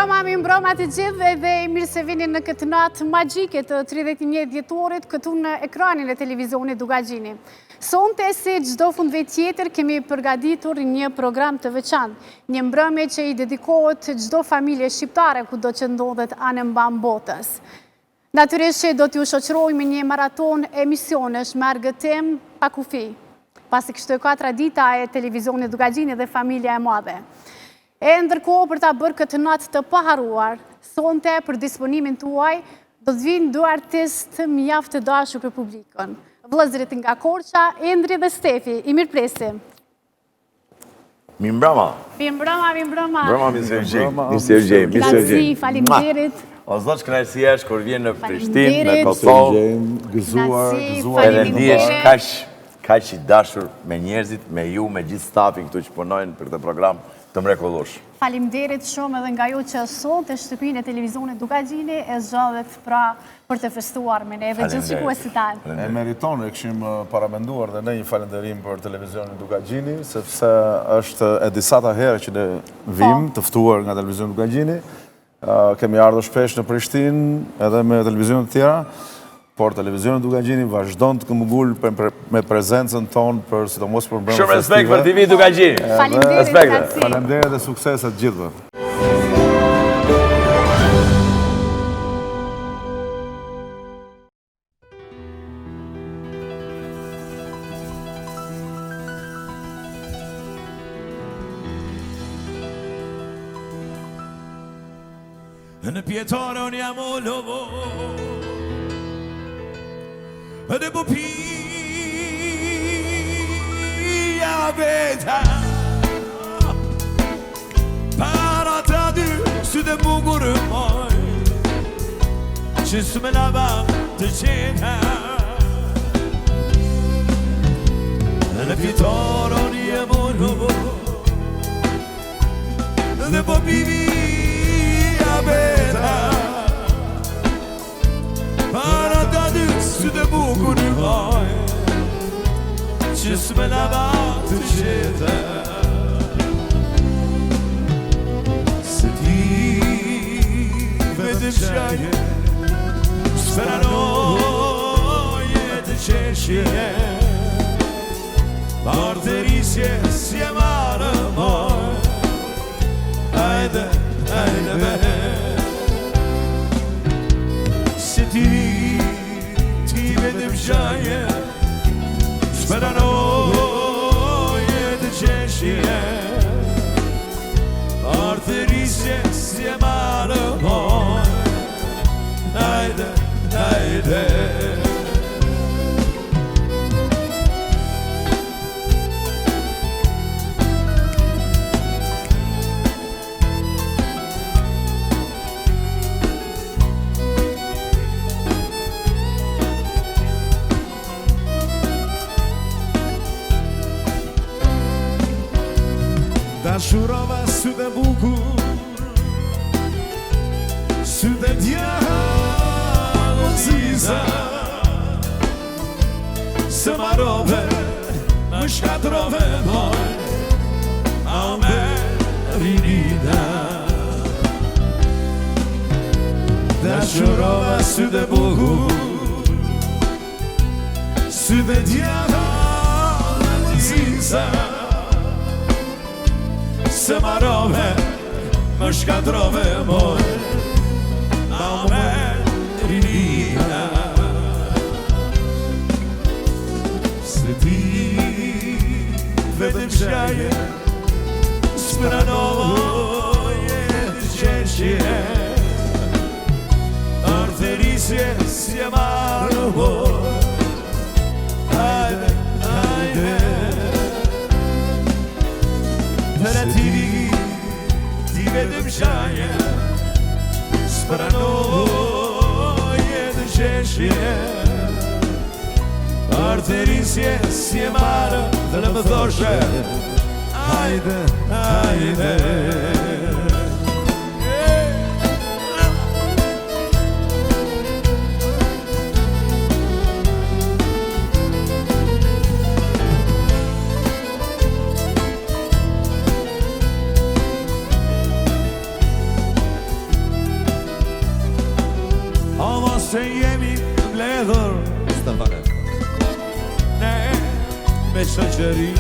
mbroma të gjithë dhe mirë se vini në këtë natë magjike të 31 dhjetorit këtu në ekranin e televizionit Dugagjini. Sonte si çdo fundvit tjetër kemi përgatitur një program të veçantë, një mbrëmje që i dedikohet çdo familje shqiptare kudo që ndodhet anë mban botës. Natyrisht që do t'ju shoqërojmë një maraton emisionesh me argëtim pa kufi, pasi kështu e ka tradita e televizionit Dugagjini dhe familja e madhe. E ndërkohë për ta bërë këtë natë të paharuar, sonte për disponimin tuaj do të vinë 2 artistë mjaft të dashur për publikun. Vëllezërit nga Korça, Endri dhe Stefi, i mirëpresim. Mirëmbrëma. Mirëmbrëma. Mirëmbrëma. Grazi, faleminderit. O zot kënaqësi është kur vjen në Prishtinë, në Kosovë, gëzuar, edhe ndihesh kaq i dashur me njerëzit, me ju, me gjithë stafin këtu që punojnë për këtë program të mrekullueshëm. Faleminderit shumë edhe nga ju që sot e shtëpinë e televizionit Dugagjini e zgjodhet për të festuar me ne dhe gjithë shikuesit tanë. E meriton, e kishim paramenduar dhe ne një falënderim për televizionin Dugagjini, sepse është e disata herë që ne vim të ftuar nga televizioni Dugagjini. Kemi ardhur shpesh në Prishtinë edhe me televizionet tjera, por televizionin Dugagjini vazhdon të këmbëngul me prezencën tonë për sidomos për mbrëmje festive. Shumë respekt për TV Dugagjini. Faleminderit. Faleminderit dhe sukseset gjithëve. Në pjetoron jam o lovo dhe po pija veta para të dy sy dhe bugurë moj që së me lava të qeta në pjetoron jam o lovo dhe po pija veta para të dy sy dhe bugurë moj që së me lava të qeta se ti vetëm shaje speranoje të qeshje parterisje si e marë moj ajde me se ti vetëm shaje speranoje të qeshje arterisje si e marë moj ajde Dashurova sy dhe bukur, sy dhe djallë ziza, se marove, më shkatrove moj, a me rinida. Dashurova sy dhe bukur, sy dhe djallë ziza, se marove, më shkatrove moj, a me rinida. Se ti vetëm shaje, speranoje të qeshje, arterisje si e marë moj, ajde për ti vetëm shaje speranoje të qeshje arterisje si e marë dhe në më thoshe ajde shoqëri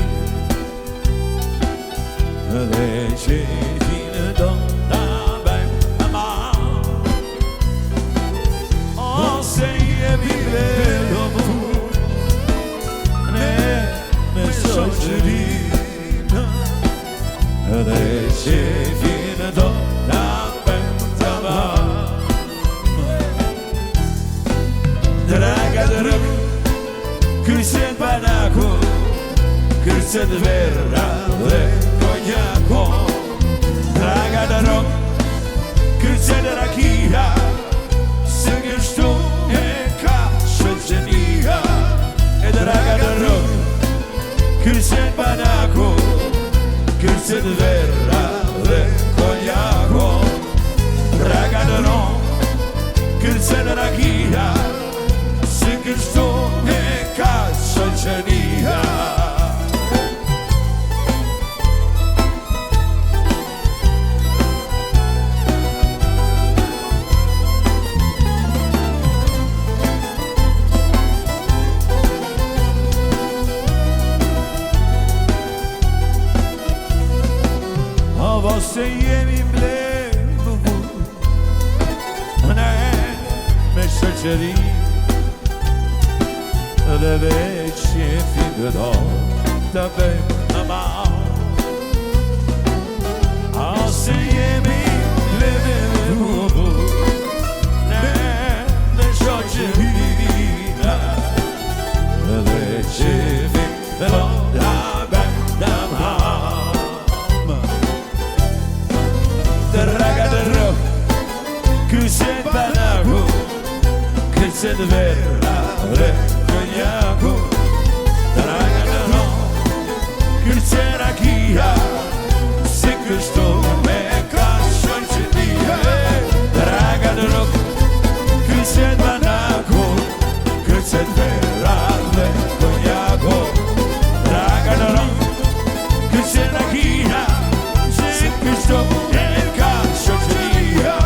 dhe qefin do ta bëjmë ma ose jemi vetëm ne me shoqërinë dhe qefin do ta bëjmë ma Draga drag Kërcen banako Kërcen verra dhe konjako Draga drag Kërcen rakia Se kështu e ka shoqënia E draga drag Kërcen banako Kërcen verra dhe konjako Draga drag Kërcen rakia Se kështu e ka shoqënia Ava se jemi mbledhur Ne me shoqërinë Dhe veç qefin do të bëjmë ma A se jemi mbledhur Ne me shoqërinë Dhe qefin do të bëjmë ma Draga drog Kërcen banako Kërcen verra dhe konjako Draga drog Kërcen rakia Se kështu me ka shoqënia Draga drog Kërcen banako Kërcen verra dhe konjako Draga drog Kërcen rakia Se kështu me ka shoqënia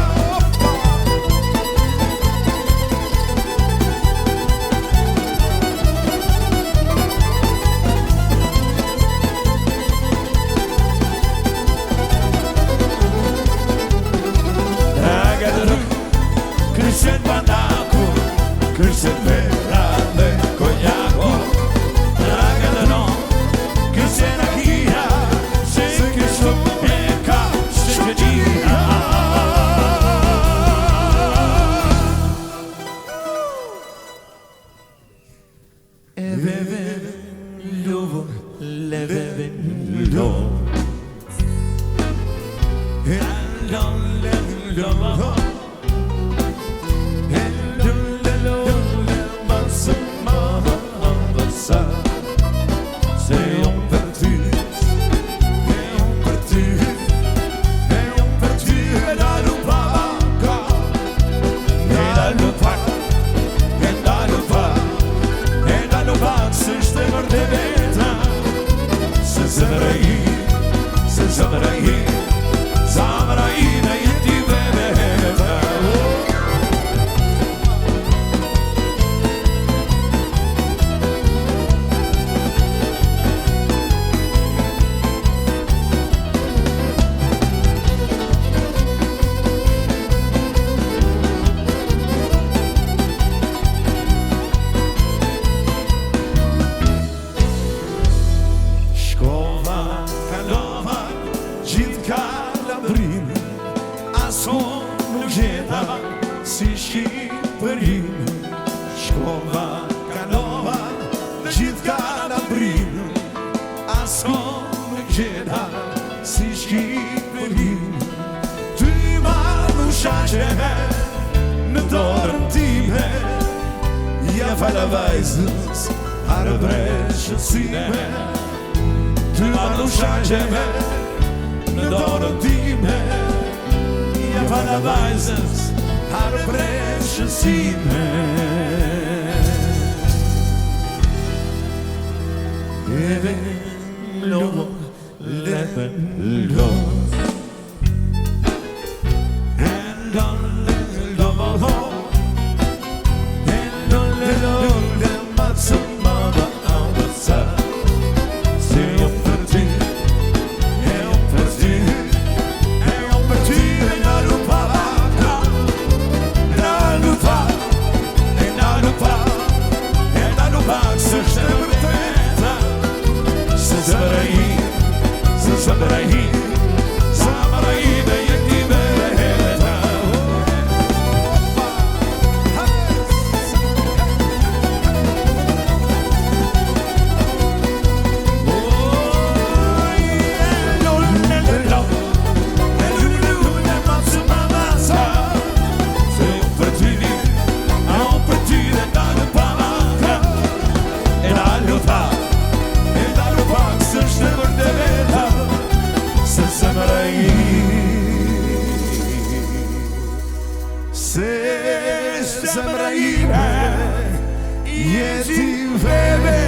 Kërcen banako, kërcen verra dhe konjako Draga drog, kërcen rakia Se kështu e ka shoqënia E veve ljubo, le veve ljubo E allon le ljubo Në dorën time Ja fala vajzës Arë breshën sime Ty ma në shaqeve Në dorën time Ja fala vajzës Arë breshën sime Eve lovo Leve lovo veve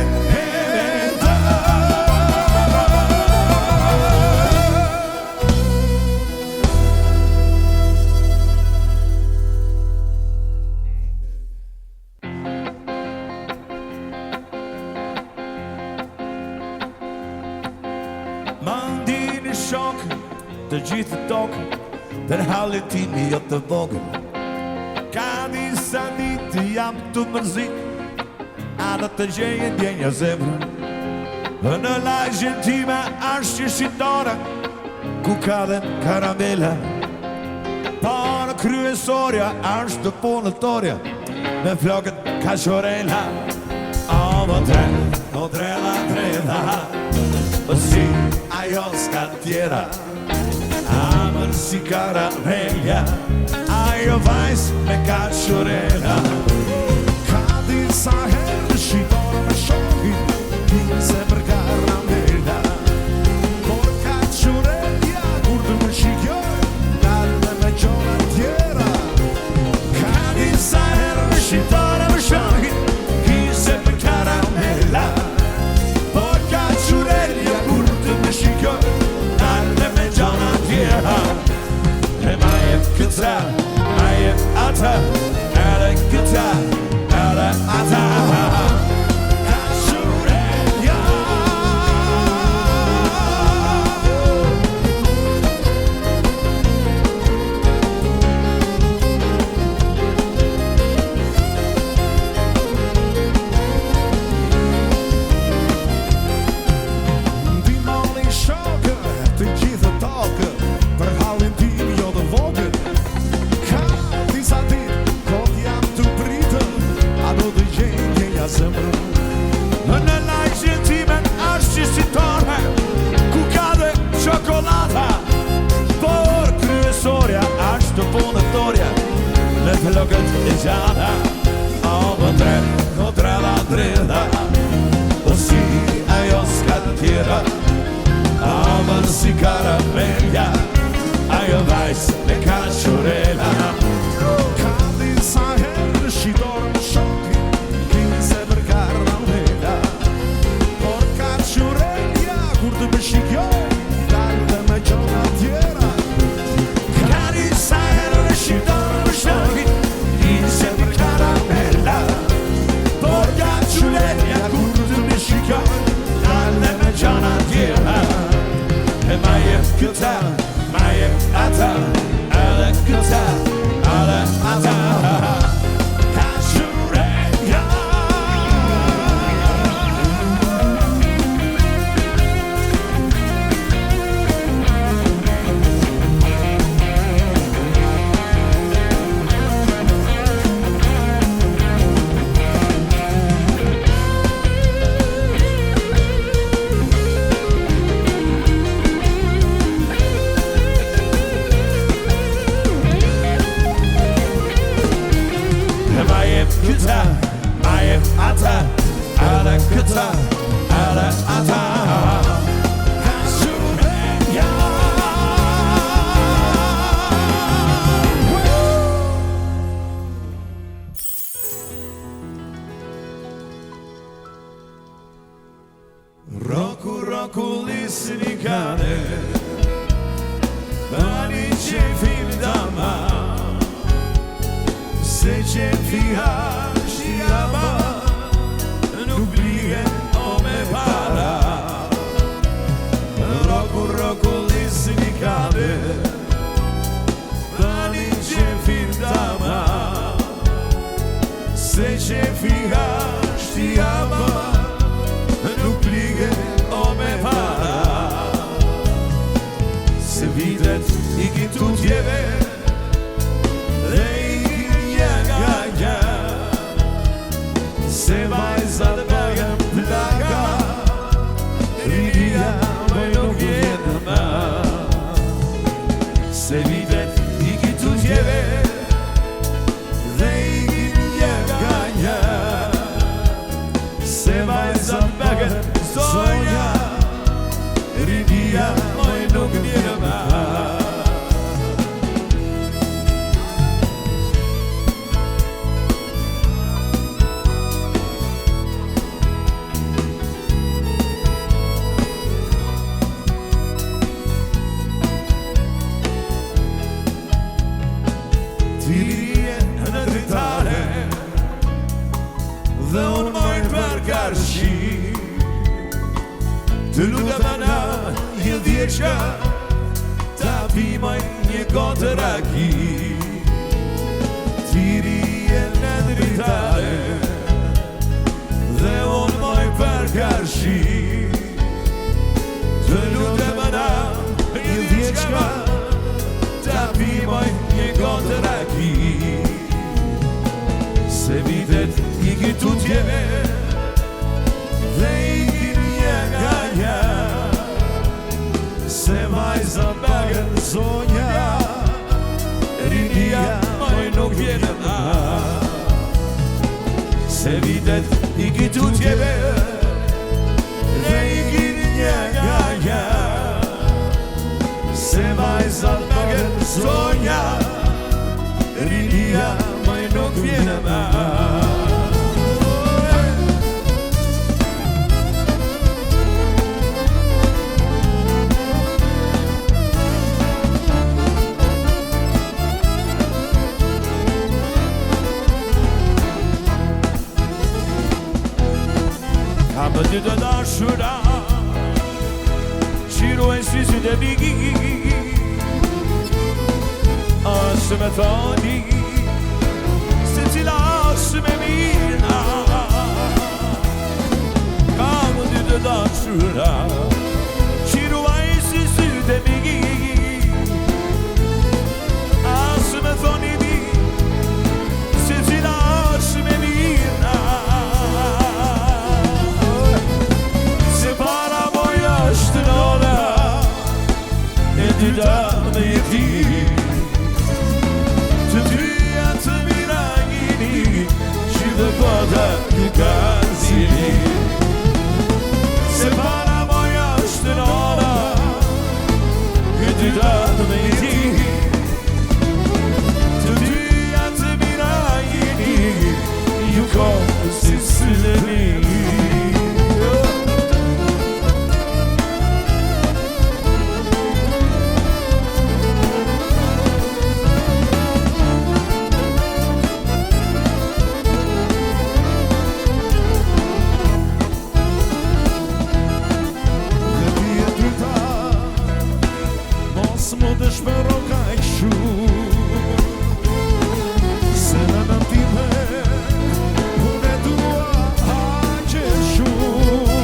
Mandini shok të gjithë tokë Të në halin timi jo të vogël Ka disa ditë jam të mërzit A në të gjeje djenja zemrën Në lajgjën time është që shqitore Ku ka dhe karamela Pa në kryesorja është të punëtorja Me flokët ka qorela O drela Si ajo s'ka tjera Amër si karamela Ajo vajs me ka qorela Ka disa herë shqitore me shokin Se për karamela Por ka qorelja kur të më shikjoj Dalë me qona tjera Ka disa herë shqitore me shokin Se për karamela Por ka qorelja kur të më shikjoj Dalë me qona tjera E ma jem këta, ma jem ata Edhe këta, edhe ata Ka qorelja Ti moni shokë, të gjithë tokë Për halin tim jo të vogël Ka disa ditë, kot jam të pritën A do të gjenja zemrën Në lajgjën timen është që shqitore Ku ka dhe qokolata Por kryesorja është të punëtorja Me flokët e gjana O drela O si ajo s'ka tjera Amër si karamela Ajo vajs me ka qorela Ka disa herë shqitore më shokin Se për karamela Por ka qorelja kur të më shikjoj Dalë me qona tjera Ka disa herë shqitore më shokin Se për karamela Por ka qorelja kur të më shikjoj Dalë me qona tjera E ma jem këta, ma jem ata Edhe këta, edhe ata Ka qorelja Ma jem këta, ma jem ata Edhe këta, edhe ata Ka qorelja Roku lisni kane Bani qefim dama Se qefi është jama Nuk blihe o me para Roku lisni kane Bani qefim dama Se qefi është jama Nuk blihe o me para Se vitet I kitu tjeve Dhe Se vajzat bëgën plaga Rinia më nuk jetë më Se vitet I kitu tjeve Dhe I një nga një Se vajzat bëgën zonja Rinia më nuk jetë më Të lutem ana një vjeçka, ta pimoj një gotë raki. Tiri e në dritare, dhe unë moj për karshi. Të lutem ana një vjeçka, ta pimoj një gotë raki. Se vitet I tutjeve, dhe ikin një nga një. Se vajza bagën zonja, rinia moj nuk vjene ma. Se vitet ikin tutjeve, dhe ikin një nga një. Se vajza bagën zonja, rinia moj nuk vjene ma. Kam dy të dashura, qirojnë sysit e bigi. Asë me thoni, se cila asë me mirë. Kam dy të dashura, qirojnë sysit e bigi. Asë me thoni di, se cila asë me mirë. Dyta me jeti, të dyja të mira gjini, që dhe bota një kazini. Se para moja është nëra, e dyta me jeti, të dyja të mira gjini, ju kohë si sëllëmi. Shpero ka I shumë, se në nëntime unë e dua aqe shumë.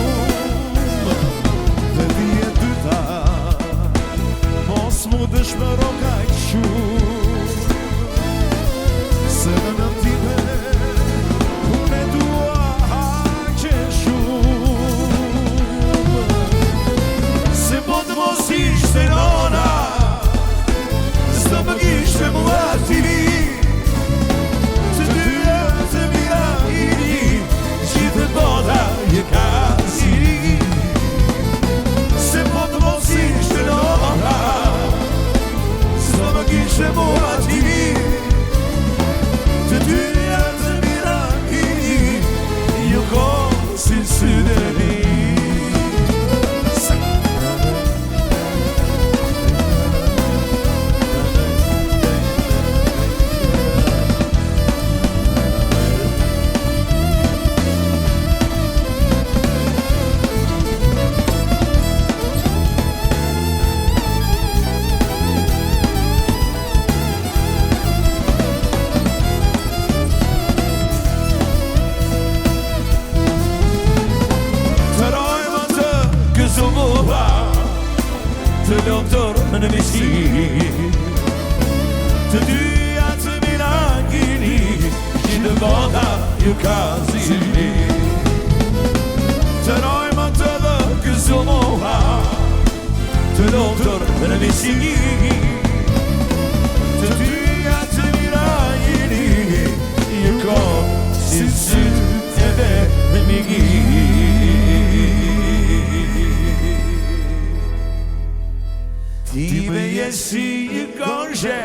Dhe dhije dyta, mos mu dëshpero ka I shumë, se në nëntime unë e dua aqe shumë. Se po të mos ishte nona, më kishte mua tini, të dyja të mira ini, gjithë bota je ka siri. Se po të mos ishte nona, s'do më kishte mua tini, të dyja të mira ini, ju kohë si sydeni. Të doktor në misi, të dyja të mira gjini, që në bota ju ka zili. Të rojmë të dhe këso moha, të doktor në misi, të dyja të mira gjini, ju ka si sytë edhe me migi. Ti me jesi një gonshe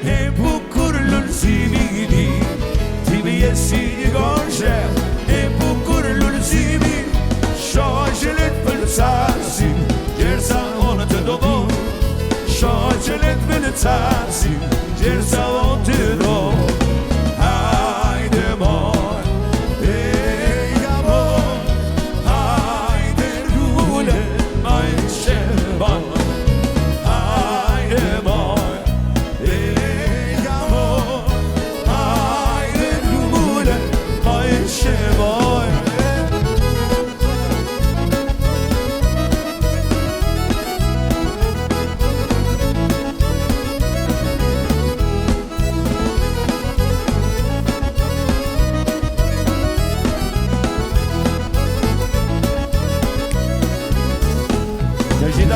e bukur lulëzimi. Ti me jesi një gonshe e bukur lulëzimi. Shoqëlet për casin, gjersa onë të dobo. Shoqëlet për casin, gjersa onë të dobo. Hajde mor, e ja mor, hajde rrule,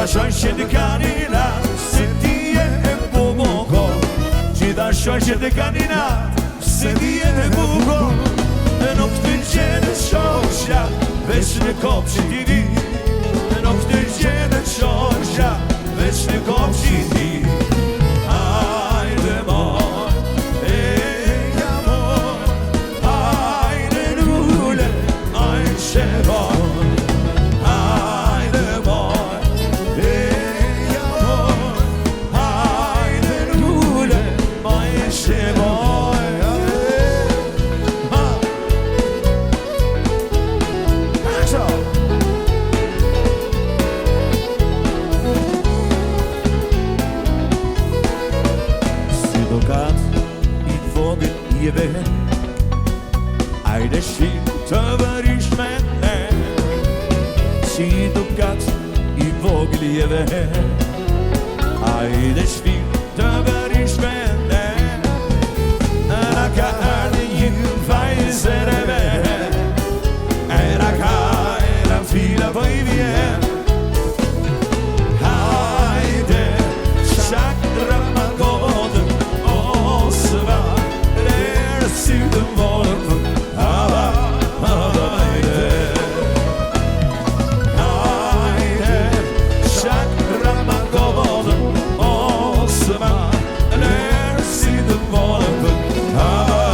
Gjithashtu që të kanina se ti e bukur. Gjithashtu që të kanina se ti e bukur. Nuk të gjenë shoqja veç në kopshtin e ti. Nuk të gjenë shoqja veç në kopshtin e ti. Hajde mor, amor, hajde lule, hajde shebor. Hajde mor, amor, hajde lule, hajde shebor. Jeve, ajde shim të vërish me ne. Si dukat I vogël jeve, ajde shim të vërish me ne. Na ka ardhe një vajzër e me, na ka në fila po I vjen. Hajde, shak drama kodën, osva si të volën, hajde. Hajde, shak rama kodën, osma, lërë si të volën, hajde.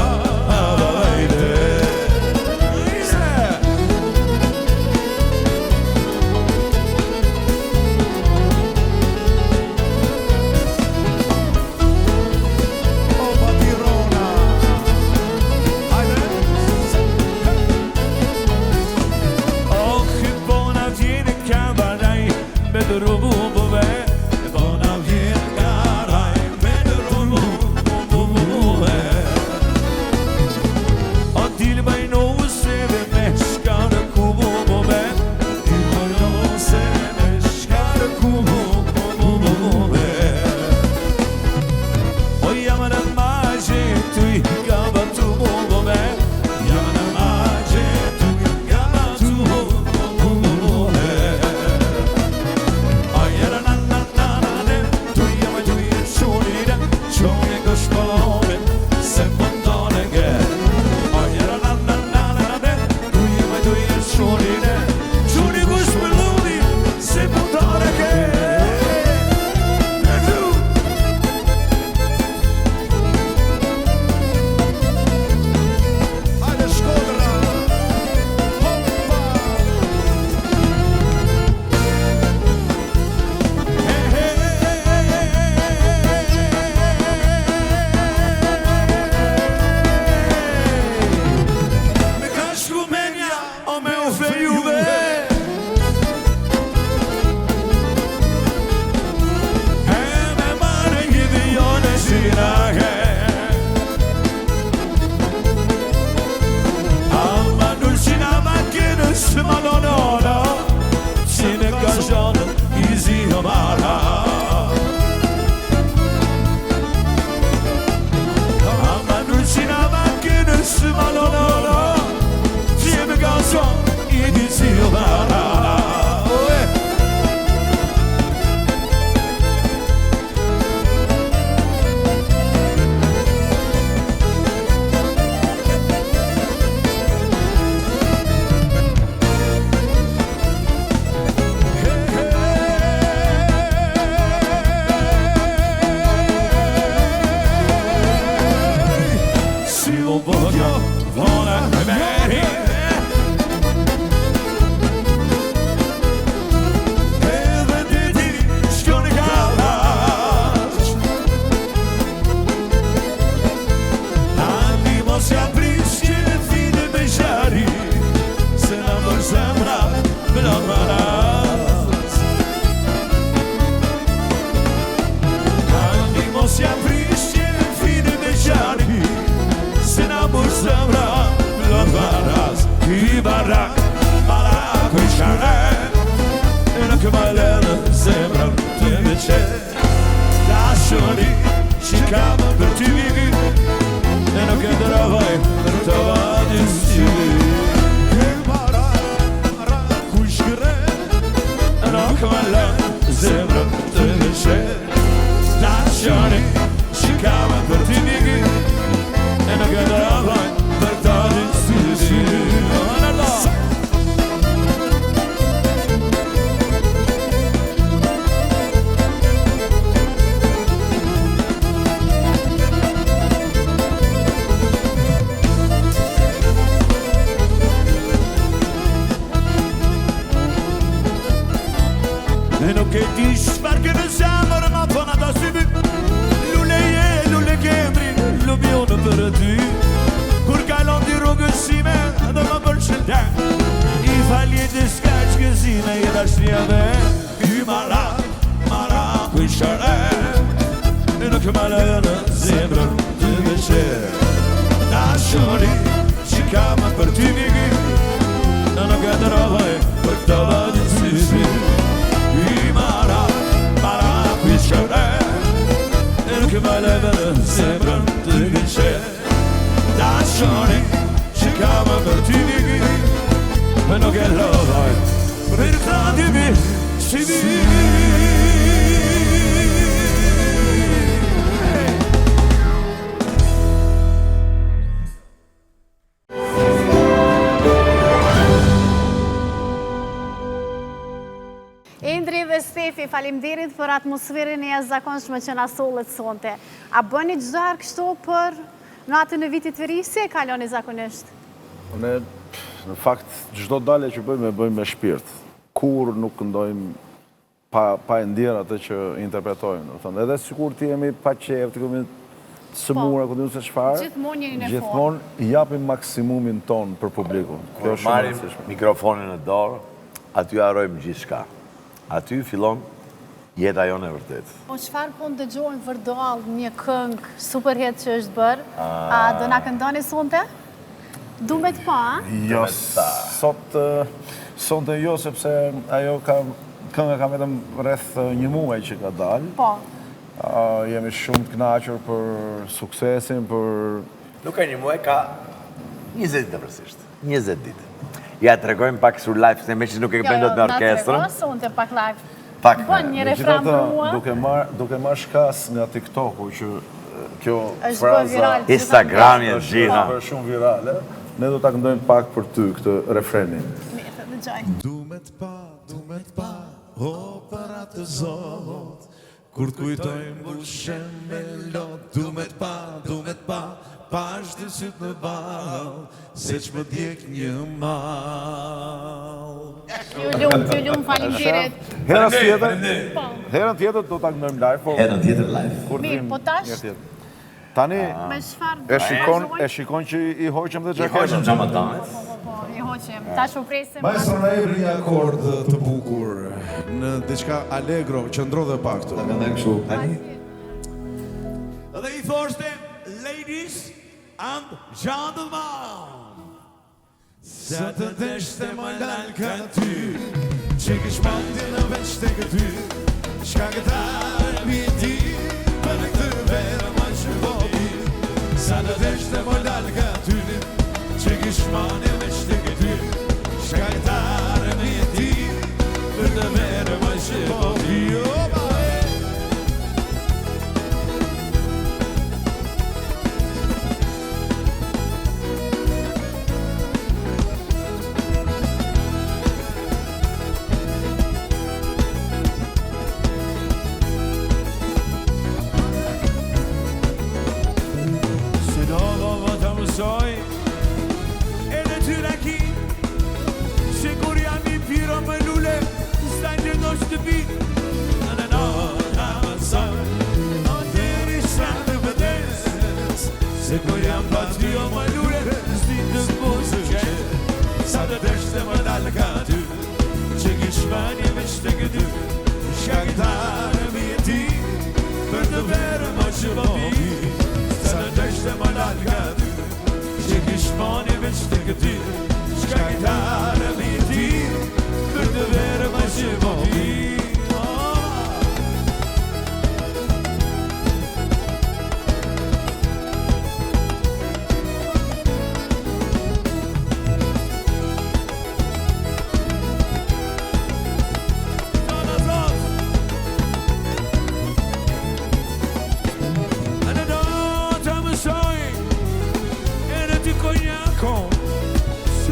E nuk e di çfarë që në zemër ma thon ata si my. Lule kemri, lumionë për ty. Kur kalon ti rrugës sime, dhe më përshëndet. I faljetës ka qëgëzime i dashnia dhe. I mara ku i shëret. E nuk më lë në zemrën të veçer. Dashuri që kam për ty migi. Në nuk e të rohoj për këto vëndin si. I mara ku i shëret. E nuk më lë në zemrën të veçer. Dashuri që kam për ty migi. Në nuk e rohoj për këto vëndin si. Indri dhe Stefi, faleminderit për atmosferën e jashtëzakonshme që na sollet sonte. A bëni çdo herë kështu për natën e vitit të ri, si e kaloni zakonisht? Ne, në fakt, çdo dalje që bëjmë me shpirt. Kur nuk këndojmë pa e ndjerë atë që interpretojmë. Edhe sikur ti jemi pa qef, ti kemi të sëmura, ku diun se çfarë. Gjithmonë jeni në formë. Gjithmonë japim maksimumin ton për publikun. Kur marrim mikrofonin në dorë, aty harrojmë gjithçka. Aty fillon jeta jonë e vërtet. Po çfarë po ndëgjojmë vërdall një këngë super hit që është bërë? A do na këndoni sonte? Dumet pa, a? Jo, sonte jo, sepse ajo kënga ka vetëm rreth një muaj që ka dalë. Po. Jemi shumë të kënaqur për suksesin, për... Nuk ka një muaj, ka 20 ditë përësisht. 20 ditë. Ja, të regojmë pak sur live, se me që nuk e këpën do të me orkestrën. Na të sonte pak live. Pak. Bën një refran për mua. Duke marrë shkas nga TikTok-u, që kjo është bërë viral. Instagrami e gjitha. Është shumë virale. Ne do ta këndojmë pak për ty këtë refrenin. Mirë, dëgjoj. Dumet pa, o para të zot. Kur të kujtojmë bushem me lot. Dumet pa, pash të sytë në bal, se që më djek një mal. Fjullum, faleminderit. Herën tjetër do ta këndojmë live. Herën tjetër live. Mirë, po tash? Tani, Me çfarë? e shikon që i hoqëm dhe I hoqëm xhamatanet. Po, i hoqëm. Tash u presim. Maestro na jep një akord të bukur në diçka allegro, qëndro dhe pak këtu. Këndojmë kështu. Dhe i thoshte, ladies and gentlemen, sa të deshte më lal ka ty, që kish mandi në veç të këty, shka këtar mi ti, për në këtë verë më që vobi, sa të deshte më lal ka ty, që kish mandi në veç të këty, shka këtar mi ti, për në verë më që vobi. Se kur jam pa ty o më lule, s'di të kusë qenë, sa të deshte më dalë ka ty, që kish mani me shte këty, shka gitarë mi e ti, për të verë më që më pi, sa të deshte më dalë ka ty, që kish mani me shte këty, shka gitarë mi e ti, për të verë më që më pi.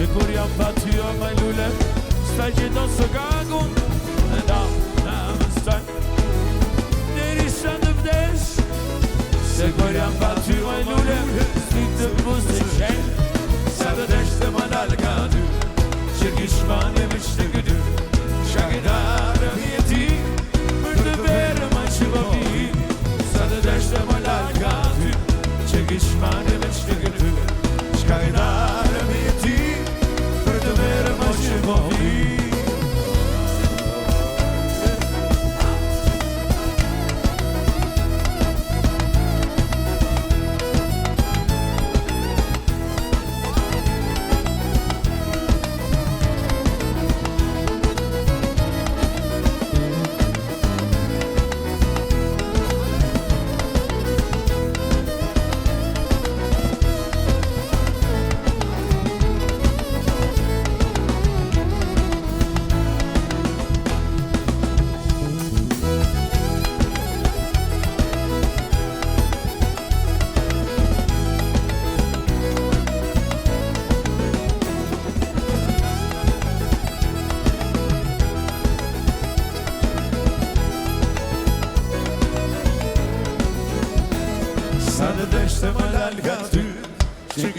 Kur jam pa ty o më lule, sta gjitho së gagun, da më stan, deri sa në vdes. Se kur jam pa ty o më lule, s'di të buzë të qenë, sa të deshte më dalë ka ty, që kish mani me qëtë këty, shka gitarë mi e ti,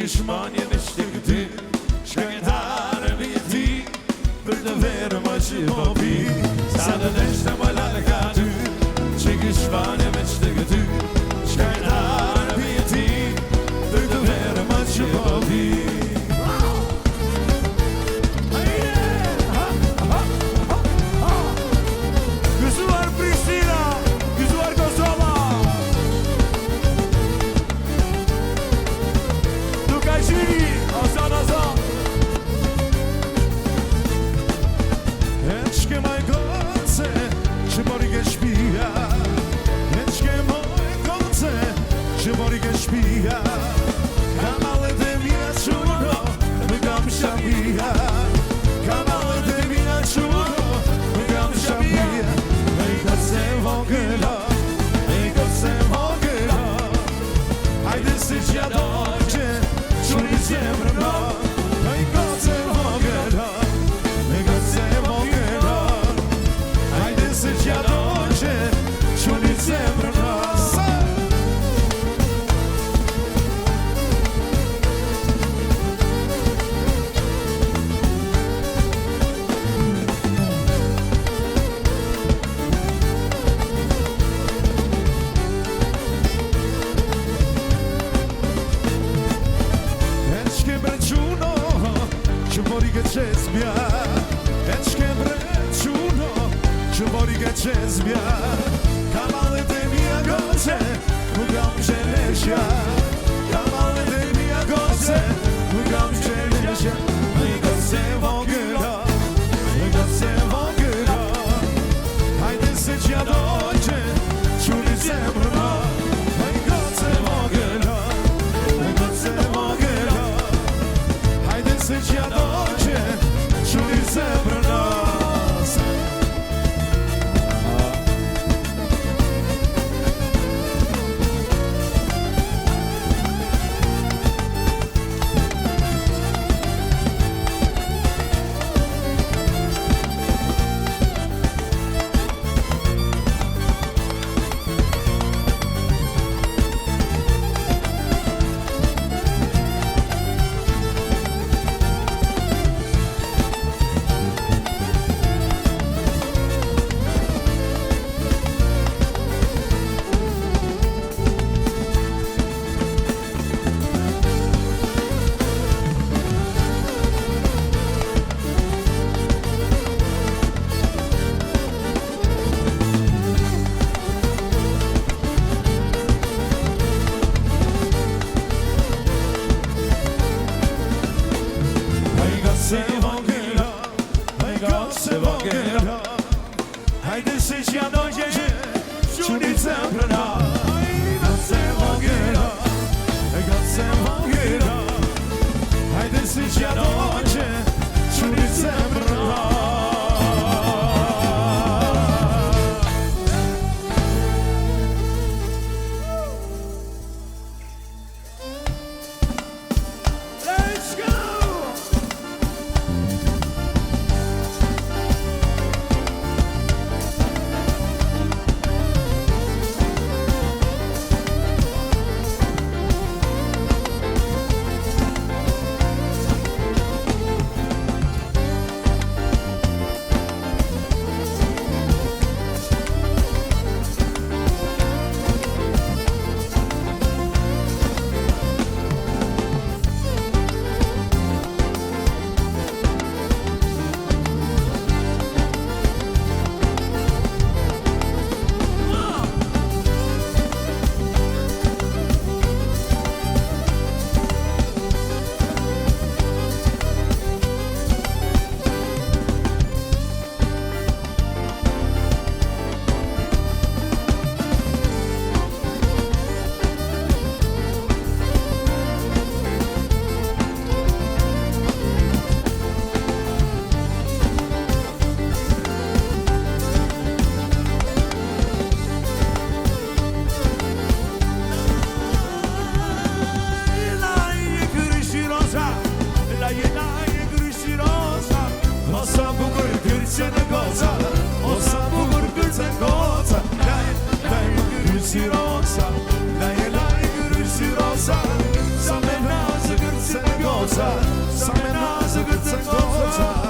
shmanje me shtikë ty Shkëngetare mi ti Për të verë më që po pi Sa të deshte më lalë ka ty Që shmanje me shtikë ty Shkëngetare mi ti Për të verë më që po pi Gëzuar Prishtina, gëzuar Kosova Dugajini, ozan ozan E qke maj goce, që mori ke shpia E qke moj goce, që mori ke shpia Kamalet e mija quno, më kam shabia Kamalet e mija quno, më kam shabia E kose vogëla, e kose vogëla Hajde se që doqe, qëri zemrën na E kose vogëla, e kose vogëla Hajde se që doqe, qëri zemrën na Çezmia, eçke breçuno, çuboriga çezmia, kamalı demia goce, bugam jeleşya, kamalı demia goce, bugam jeleşya, mi goce vogëla, mi goce vogëla, hajde se që doqe, çuni zemrëna, mi goce vogëla, mi goce vogëla, hajde se që doqe, çuni zemrëna. Hajde se që doqe, quni zemrëna, goce vogëla, goce vogëla, hajde se që doqe, quni zemrëna. Let's go! Si rosa, la e la e gërë si rosa, sa me nazë gërë goca, sa me nazë gërcen goca.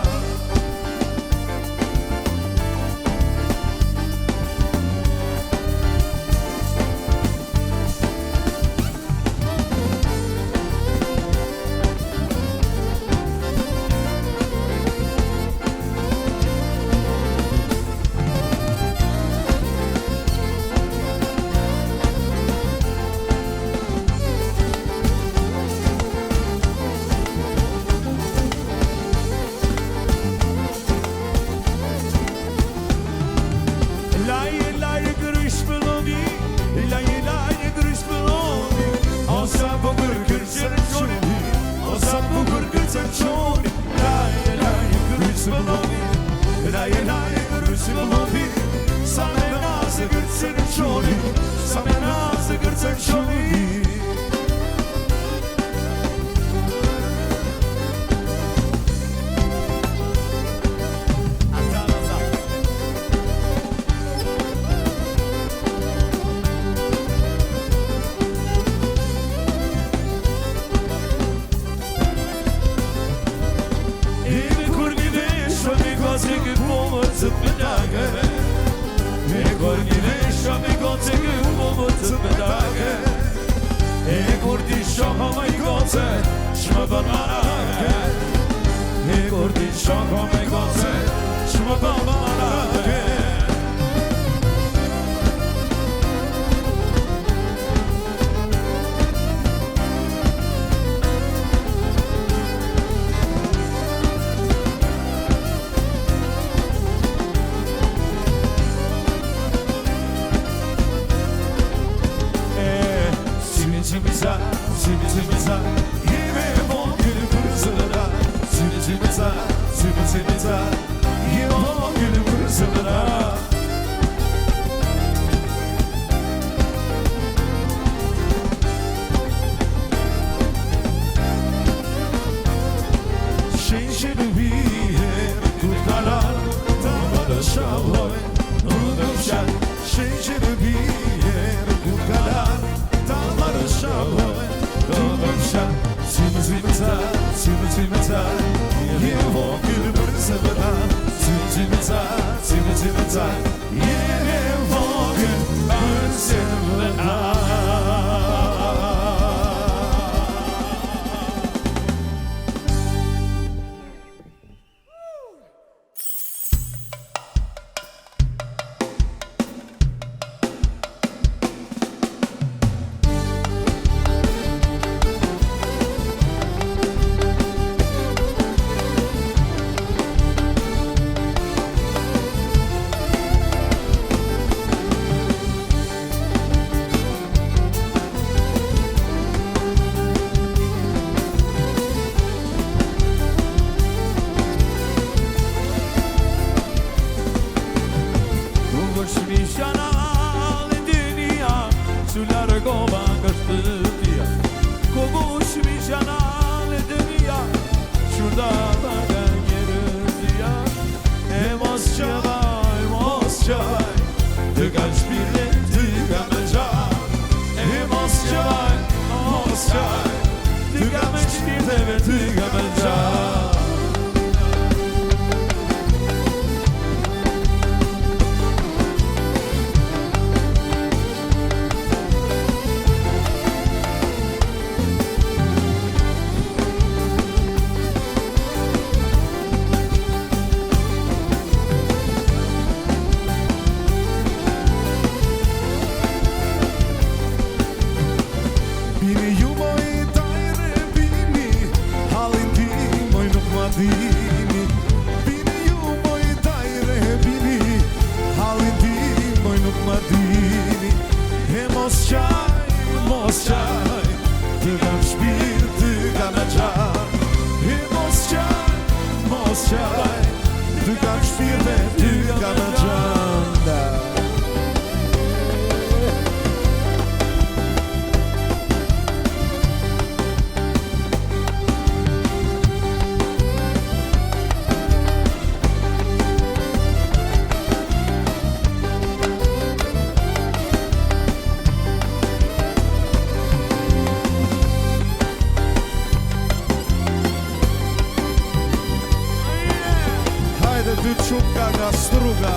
rruga.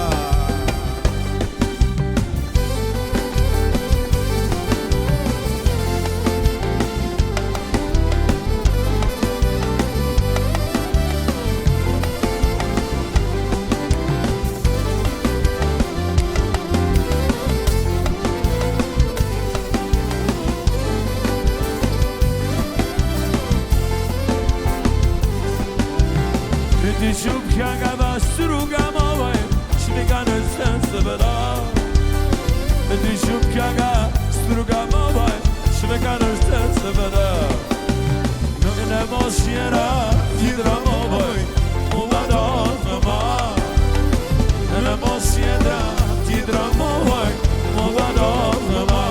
Ti shumë kja nga bashkë rruga më vaj Shme ka në sënë së vëda Ti shumë kja nga rruga më vaj Shme ka në sënë së vëda Në mos jera tjidra më vaj Mu vada në ma Në mos jera tjidra më vaj Mu vada në ma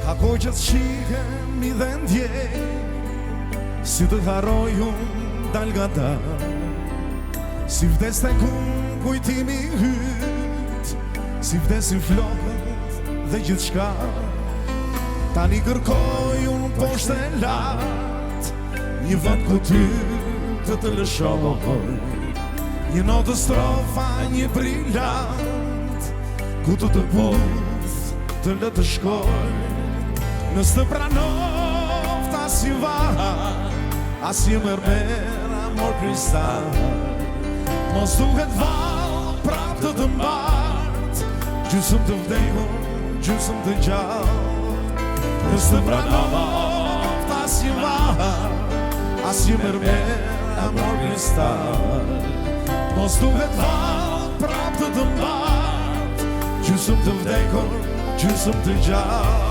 Ako që të shihemi dhe ndjej Si të harroj unë dal nga dal Si vdes të kun kujtimi hyt Si vdesin flokët dhe gjithë shka Tani kërkoj unë poshtë e lartë, një vend ku ty të lëshoj, një notë strofa, një brillant, ku të puth të le të shkoj. Nësë të pranoft as një var, as një mërmer, amor kristal, mos duhet val prap të mbart, gjysëm të vdekur, gjysëm të gjallë. Nësë të pranoft as një var, as një mërmer, amor kristal, mos duhet val prap të mbart, gjysëm të vdekur, gjysëm të gjallë.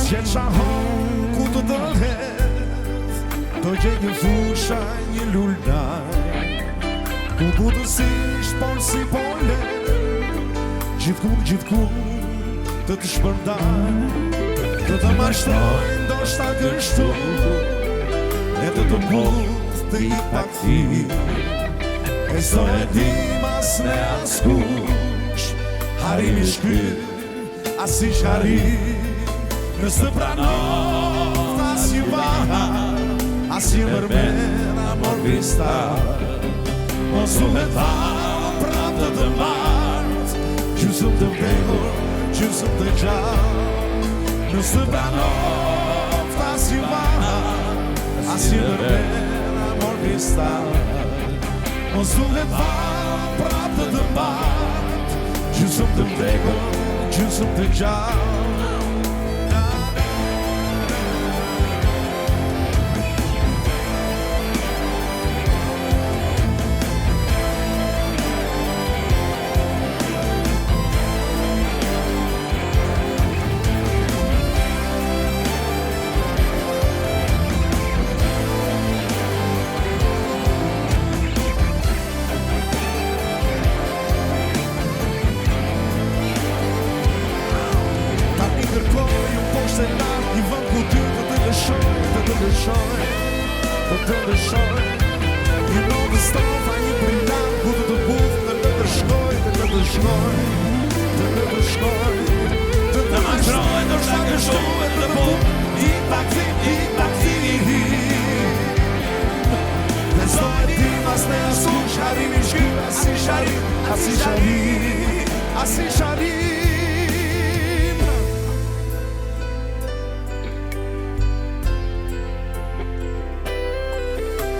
Gjetë shahon ku të dërhet, do gjetë një fusha, një lullaj, ku butësisht por si pole, gjithkun të të shpërdaj, të të mashtroj ndoshta kështu, e të puth të i pakti, e s'do e dim as ne as kush, harimi shky, as ish harim. Nësë të pranoft as një var, as një mërmer, amor kristal, mos duhet val prap të mbart, gjysëm të vdekur, gjysëm të gjallë. Nësë të pranoft as një var, as një mërmer, amor kristal, mos duhet val prap të mbart, gjysëm të vdekur, gjysëm të gjallë.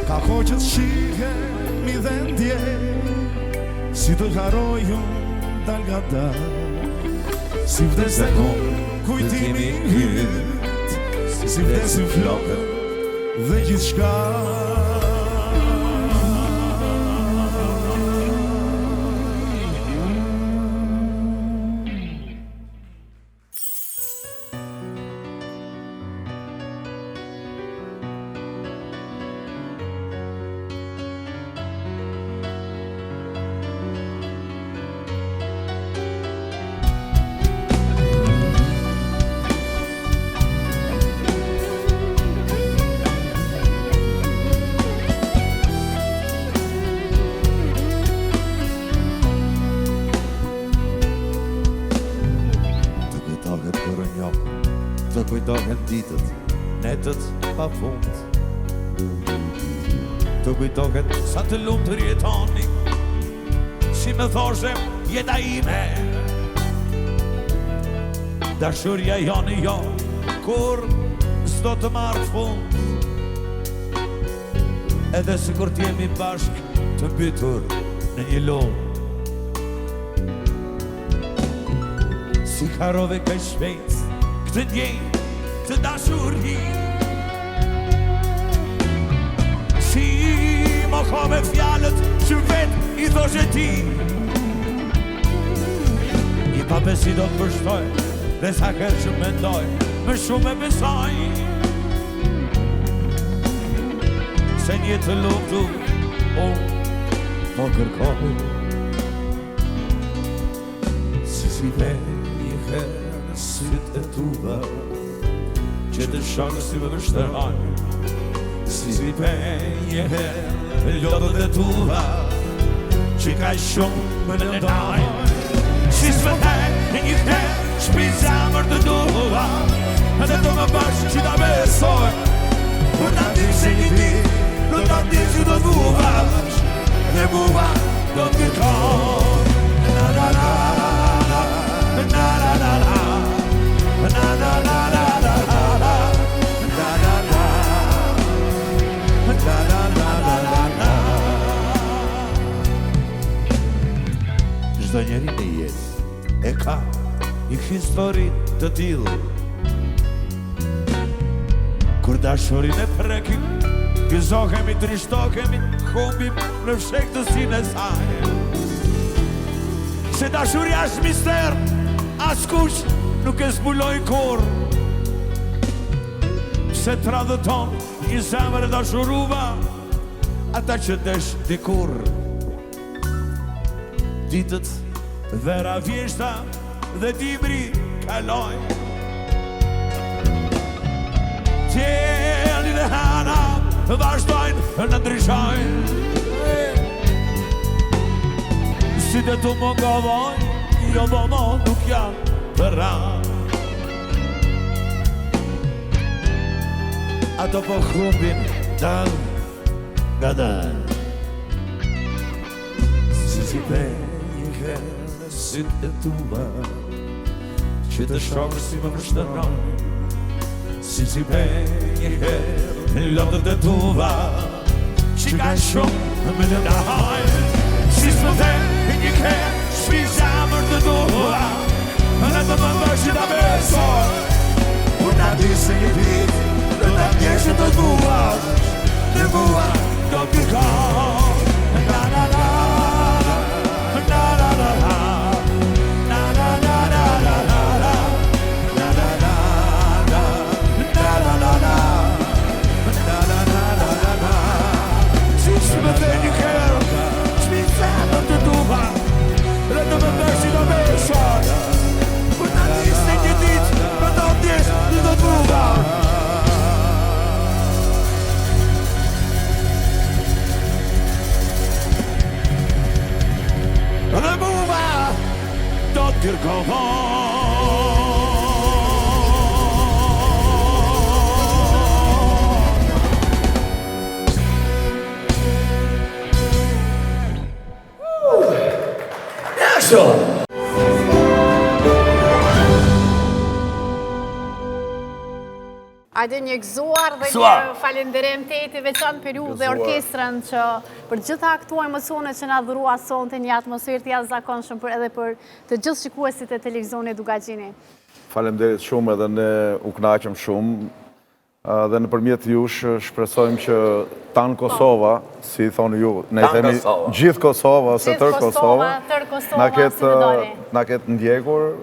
Ka hoqët shihemi dhe ndjej, si të haroj unë dal nga dal, si vdes dhe kujtimi hyt, si vdesin flokët dhe gjithë shka. Të kujtohen ditët, netët pa fund, të kujtohen sa të lumë të rjetoni, si me thoshem jeta ime, dashuria joni jo, kur s'do të marrë fund, edhe se kur t'jemi bashk të mbytur në një lumë, si karove kaj shpejt, këtë ndjenjë, këtë dashuri, si më ka me fjalët që vet i thoshe ti, i papesi do të përshtoj, dhe sa kërë që mendoj, më shumë e besoj, se një të luftu, po kërkoj, Si pe një herë në sytë e tua, që të shokë si më vështërojnë. Si pe një herë në lodhët e tua, që ka shumë më lëndojnë. Si s'me thej një herë shpinë zemër të tua, edhe do më bashkë që ta besoj. Por ta di se një ditë, do ta di që do t'vuash, dhe mua do t'kërkoj. Na na na na, na na na na, na na na na na, na na na na. Çdo njeri në jetë e ka një histori të tillë. Kur dashurin e prekim, gëzohemi, trishtohemi, humbim në fshektësinë e saj. Se dashuria është mister, askush nuk e zbuloj kur. Se tradhëton një zemër e dashuruva, ata që desh dikur. Ditët vera vjeshta dhe dimri kaloj. Qeli dhe hana vazhdojnë në ndryshojnë. Si dhe tu më gavojnë, jo më nuk janë për ranë. Ato po humbin dal nga dal. Si pe një herë në sytë e tua, që të shokë si më vështërojnë. Si pe një herë në lodhët e tua, që ka shumë më lëndojnë. Si s'me thej një herë shpinë zemër të tua, edhe do më bashkë ta besoj. Por ta di se një ditë, do ta ndjesh të t'vuash, dhe mua do t'kërkoj. Na na na, na na na na, na na na na na na, na na na na, na na na na, na na na na na. Si s'me thej një herë shpinë zemër të tua, edhe do më bashkë ta besoj. Por ta di se një ditë, do ta ndjesh të t'vuash. Dhe mua do t'kërkoj. Ajde një gëzuar dhe një falenderem teti veçan periudhë dhe orkestrën që për gjitha këto emocione që na dhurua sonte, një atmosferë të jashtëzakonshme edhe për të gjithë shikuesit e televizionit Dugagjini. Faleminderit shumë, edhe ne u kënaqëm shumë dhe nëpërmjet jush shpresojmë që tanë Kosova, si thoni ju, ne i themi gjithë Kosova ose tërë Kosova, na ketë ndjekur.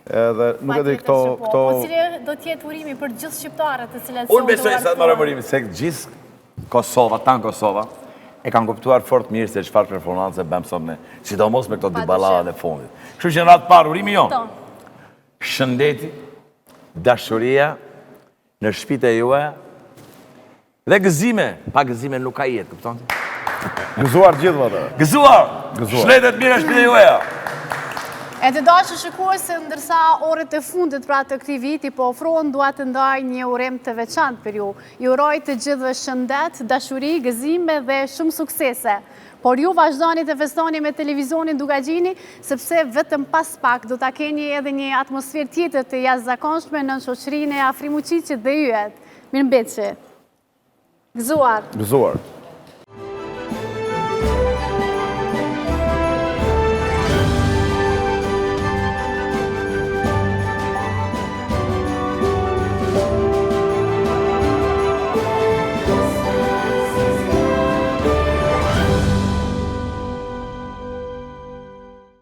Edhe nuk e di këto... Po cili do t'jetë urimi për gjithë shqiptarët të cilet Unë besoj sa të marrë urimi, se gjithë Kosova, tanë Kosova, e kanë kuptuar fort mirë se çfarë performance bëmë sot ne, sidomos me këto dy balladat e fundit. Kështu që në ratë parë urimi jonë, shëndeti, dashuria, në shtëpitë e juaja, dhe gëzime, pa gëzime nuk ka jetë, kuptonte? Gëzuar gjithë vëllai. Gëzuar! Shletet mirë në shtëpitë e juaja. E të dashur shikues, ndërsa orët e fundit pra të këtij viti po ofrohen, dua të ndaj një urem të veçantë për ju. Ju uroj të gjithëve shëndet, dashuri, gëzime dhe shumë suksese. Por ju vazhdoni të festoni me televizionin Dugagjini, sepse vetëm pas pak do ta keni edhe një atmosferë tjetër të jashtëzakonshme në shoqërinë e Afrimuçiçit dhe yjet. Mirëmbëjtje. Gëzuar. Gëzuar.